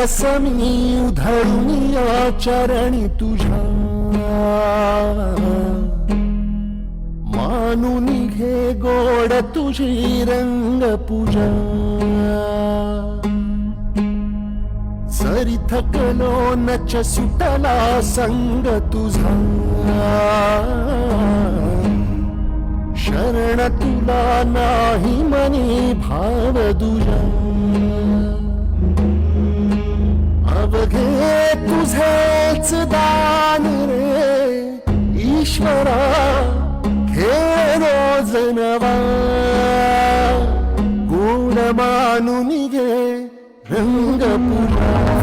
रस मी उधळून या चरणी तुझ्या, मानून घे गोड तुझी रंग पूजा. जरी थकलो नच सुटला संग तुझा, शरण तुला नाही मनी भाव दुजा. अवघे तुझेच दान रे ईश्वरा, खेळ रोज नवा. गुण मानून घे रंग पूजा.